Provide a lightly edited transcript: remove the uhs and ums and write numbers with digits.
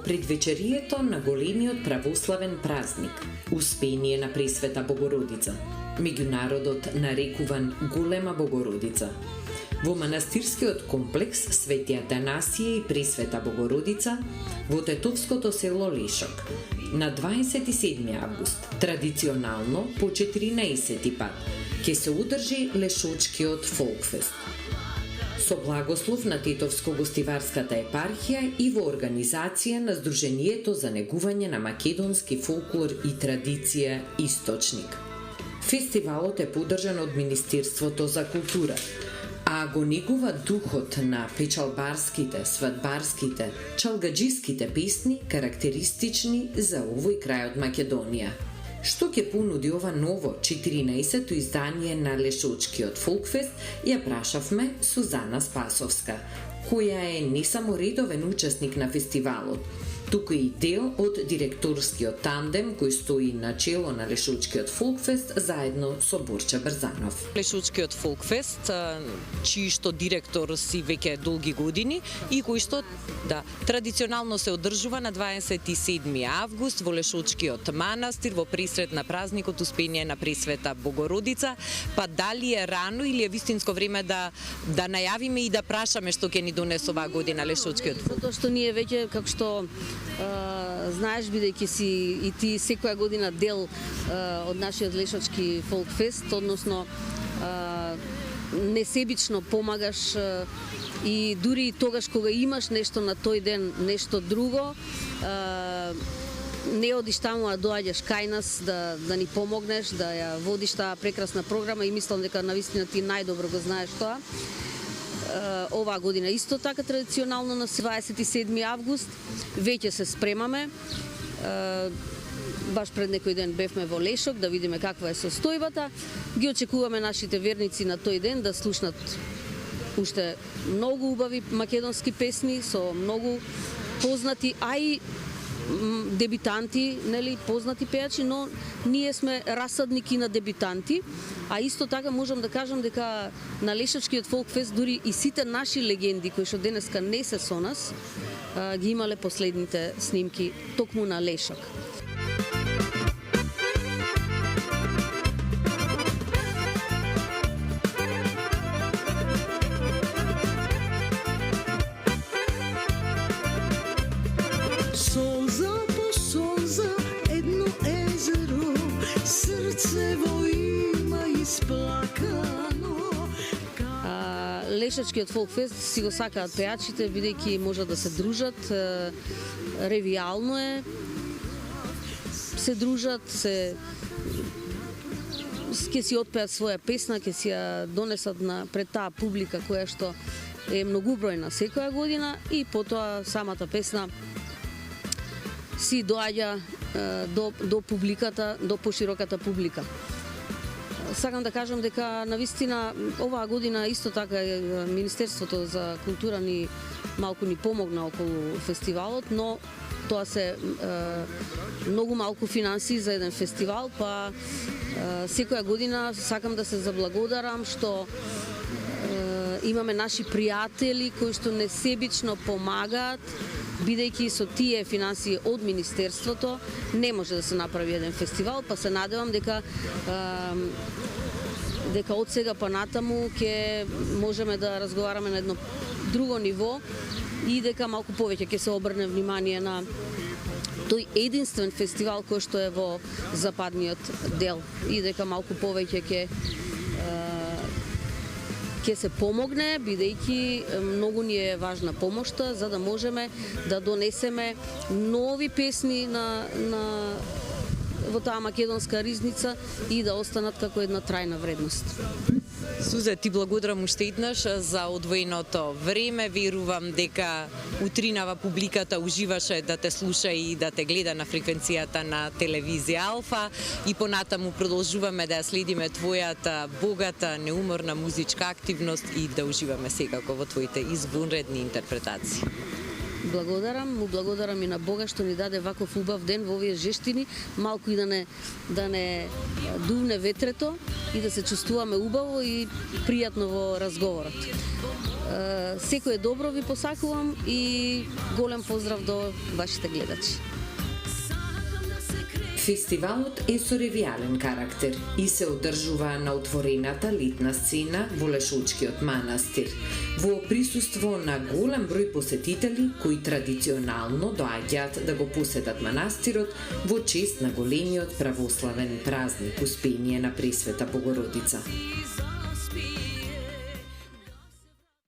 предвечерието на големиот православен празник – Успение на Пресвета Богородица, меѓу народот нарекуван Голема Богородица. Во манастирскиот комплекс Свети Атанасија и Пресвета Богородица во тетовското село Лешок на 27 август, традиционално по 14 пат, ќе се одржи Лешочкиот фолкфест. Со благослов на Тетовско-гостиварската епархија и во организација на Сдруженијето за негување на македонски фолклор и традиција Источник. Фестивалот е поддржан од Министерството за култура, а го негува духот на печалбарските, свадбарските, чалгаджиските песни карактеристични за овој крај од Македонија. Што ќе понуди ова ново 14-то издание на Лешочкиот фолкфест, ја прашавме Сузана Спасовска, која е не само редовен учесник на фестивалот, туку и дел од директорскиот тандем кој стои на чело на Лешочкиот фолкфест заедно со Борче Брзанов. Лешочкиот фолкфест, чиј што директор си веќе долги години и кој што традиционално се одржува на 27 август во Лешочкиот манастир во пресред на празникот Успение на Пресвета Богородица. Па дали е рано или е вистинско време да најавиме и да прашаме што ќе ни донесе оваа година Лешочкиот фолкфест? Затоа што ние веќе, како што знаеш, бидејќи си и ти секоја година дел од нашиот Лешочки фолкфест, односно несебично помагаш и дури тогаш кога имаш нешто на тој ден, нешто друго, не одиш таму, а доаѓаш кај нас да ни помогнеш, да ја водиш таа прекрасна програма и мислам дека навистина ти најдобро го знаеш тоа. Оваа година исто така традиционално на 27 август веќе се спремаме. Баш пред некој ден бевме во Лешок да видиме каква е состојбата. Ги очекуваме нашите верници на тој ден да слушнат уште многу убави македонски песни со многу познати, а и дебитанти, нели, познати пејачи, но ние сме расадники на дебитанти, а исто така можам да кажам дека на Лешочкиот фолкфест дури и сите наши легенди кои што денеска не се со нас, ги имале последните снимки токму на Лешок. Лешочкиот фолкфест си го сакаат пејачите, бидејќи можат да се дружат, ревијално е, се дружат, ќе си отпеат своја песна, ќе си ја донесат пред таа публика која што е многубројна секоја година и потоа самата песна си доаѓа до публиката, до пошироката публика. Сакам да кажам дека навистина оваа година исто така Министерството за култура малку ни помогна околу фестивалот, но тоа се многу малку финансии за еден фестивал, па секоја година сакам да се заблагодарам што имаме наши пријатели кои што несебично помагаат, бидејќи со тие финансии од Министерството не може да се направи еден фестивал, па се надевам дека од сега па натаму ќе можеме да разговараме на едно друго ниво и дека малку повеќе ќе се обрне внимание на тој единствен фестивал кој што е во западниот дел и дека малку повеќе ќе се помогне, бидејќи многу ни е важна помошта за да можеме да донесеме нови песни во таа македонска ризница и да останат како една трајна вредност. Сузе, ти благодарам уште еднаш за одвоеното време. Верувам дека утринава публиката уживаше да те слуша и да те гледа на фреквенцијата на телевизија Алфа и понатаму продолжуваме да ја следиме твојата богата, неуморна музичка активност и да уживаме секако во твоите извонредни интерпретации. Му благодарам и на Бога што ни даде ваков убав ден во овие жештини, малку и да не дувне ветрето и да се чувствуваме убаво и пријатно во разговорот. Секое добро ви посакувам и голем поздрав до вашите гледачи. Фестивалот е со ревијален карактер и се одржува на отворената летна сцена во Лешочкиот манастир, во присуство на голем број посетители кои традиционално доаѓаат да го посетат манастирот во чест на големиот православен празник Успение на Пресвета Богородица.